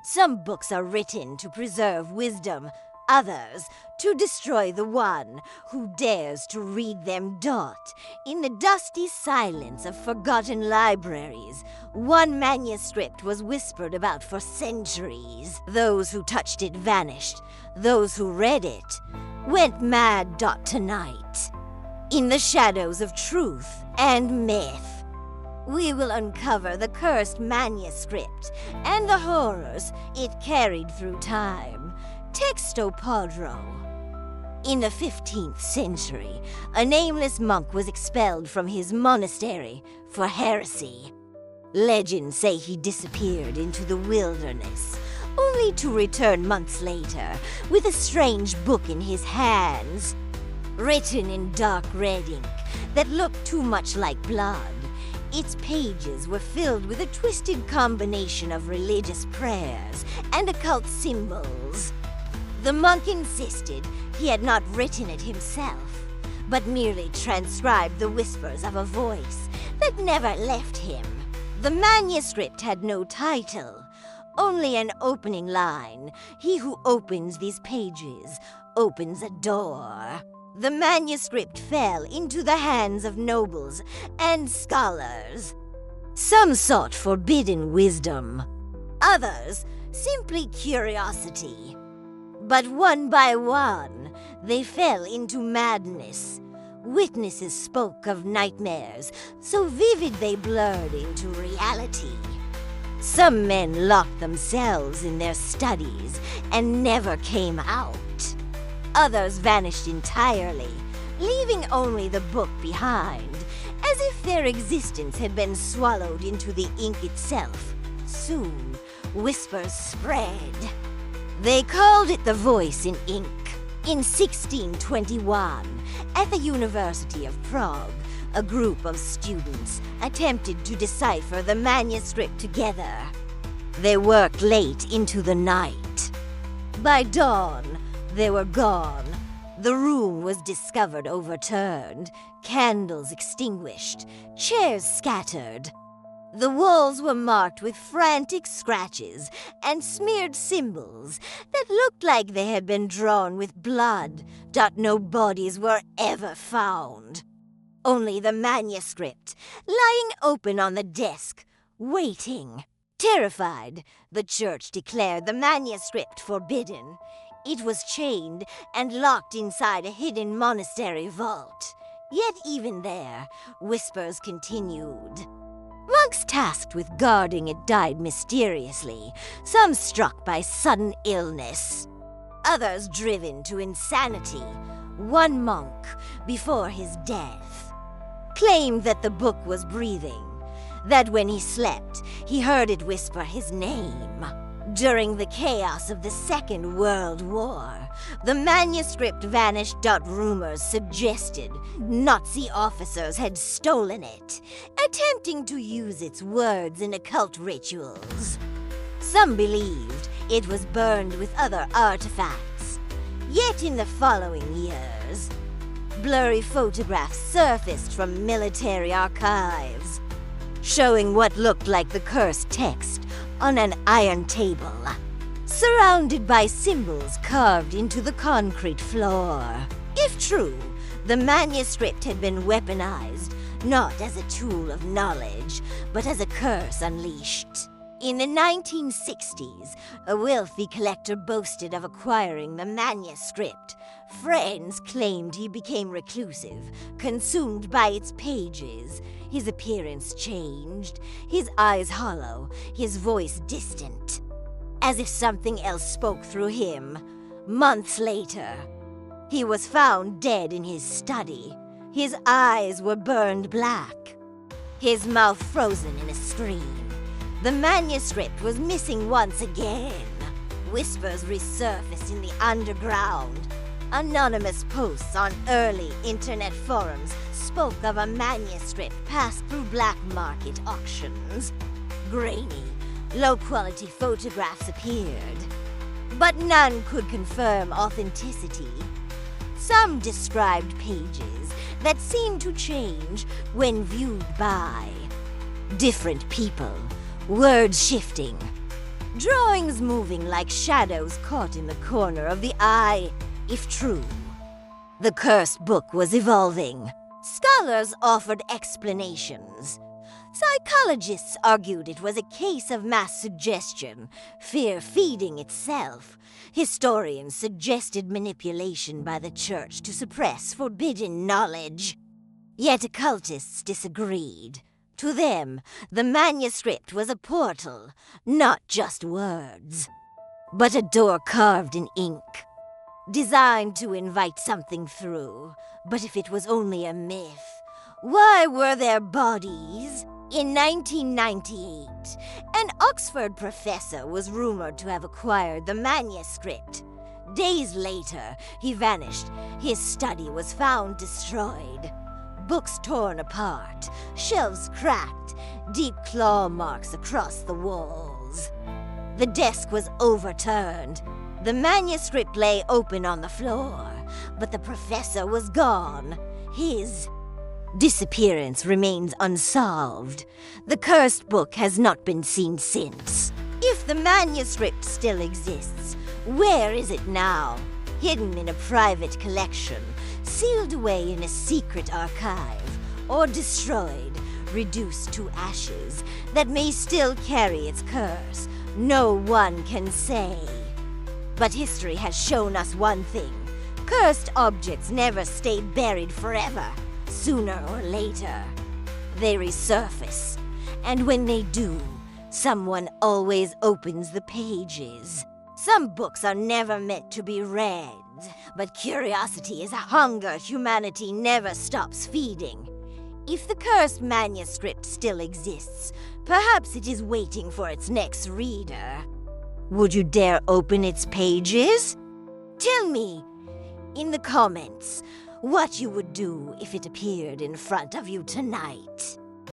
Some books are written to preserve wisdom, others to destroy the one who dares to read them. In the dusty silence of forgotten libraries, one manuscript was whispered about for centuries. Those who touched it vanished. Those who read it went mad. Tonight, in the shadows of truth and myth, we will uncover the cursed manuscript and the horrors it carried through time. Texto Padro. In the 15th century, a nameless monk was expelled from his monastery for heresy. Legends say he disappeared into the wilderness, only to return months later with a strange book in his hands. Written in dark red ink that looked too much like blood, its pages were filled with a twisted combination of religious prayers and occult symbols. The monk insisted he had not written it himself, but merely transcribed the whispers of a voice that never left him. The manuscript had no title, only an opening line. He who opens these pages opens a door. The manuscript fell into the hands of nobles and scholars. Some sought forbidden wisdom, others simply curiosity. But one by one, they fell into madness. Witnesses spoke of nightmares, so vivid they blurred into reality. Some men locked themselves in their studies and never came out. Others vanished entirely, leaving only the book behind, as if their existence had been swallowed into the ink itself. Soon, whispers spread. They called it the Voice in Ink. In 1621, at the University of Prague, a group of students attempted to decipher the manuscript together. They worked late into the night. By dawn, they were gone. The room was discovered overturned, candles extinguished, chairs scattered. The walls were marked with frantic scratches and smeared symbols that looked like they had been drawn with blood. No bodies were ever found. Only the manuscript, lying open on the desk, waiting. Terrified, the church declared the manuscript forbidden. It was chained and locked inside a hidden monastery vault. Yet even there, whispers continued. Monks tasked with guarding it died mysteriously, some struck by sudden illness, others driven to insanity. One monk, before his death, claimed that the book was breathing, that when he slept, he heard it whisper his name. During the chaos of the Second World War, the manuscript vanished. Rumors suggested Nazi officers had stolen it, attempting to use its words in occult rituals. Some believed it was burned with other artifacts. Yet in the following years, blurry photographs surfaced from military archives, showing what looked like the cursed text on an iron table, surrounded by symbols carved into the concrete floor. If true, the manuscript had been weaponized, not as a tool of knowledge, but as a curse unleashed. In the 1960s, a wealthy collector boasted of acquiring the manuscript. Friends claimed he became reclusive, consumed by its pages. His appearance changed, his eyes hollow, his voice distant, as if something else spoke through him. Months later, he was found dead in his study. His eyes were burned black, his mouth frozen in a scream. The manuscript was missing once again. Whispers resurfaced in the underground. Anonymous posts on early internet forums spoke of a manuscript passed through black market auctions. Grainy, low-quality photographs appeared, but none could confirm authenticity. Some described pages that seemed to change when viewed by different people, words shifting, drawings moving like shadows caught in the corner of the eye, if true. The cursed book was evolving. Scholars offered explanations. Psychologists argued it was a case of mass suggestion, fear feeding itself. Historians suggested manipulation by the church to suppress forbidden knowledge. Yet occultists disagreed. To them, the manuscript was a portal, not just words, but a door carved in ink, designed to invite something through. But if it was only a myth, why were there bodies? In 1998, an Oxford professor was rumored to have acquired the manuscript. Days later, he vanished. His study was found destroyed. Books torn apart, shelves cracked, deep claw marks across the walls. The desk was overturned. The manuscript lay open on the floor, but the professor was gone. His disappearance remains unsolved. The cursed book has not been seen since. If the manuscript still exists, where is it now? Hidden in a private collection, sealed away in a secret archive, or destroyed, reduced to ashes that may still carry its curse? No one can say. But history has shown us one thing. Cursed objects never stay buried forever. Sooner or later, they resurface. And when they do, someone always opens the pages. Some books are never meant to be read, but curiosity is a hunger humanity never stops feeding. If the cursed manuscript still exists, perhaps it is waiting for its next reader. Would you dare open its pages? Tell me in the comments what you would do if it appeared in front of you tonight.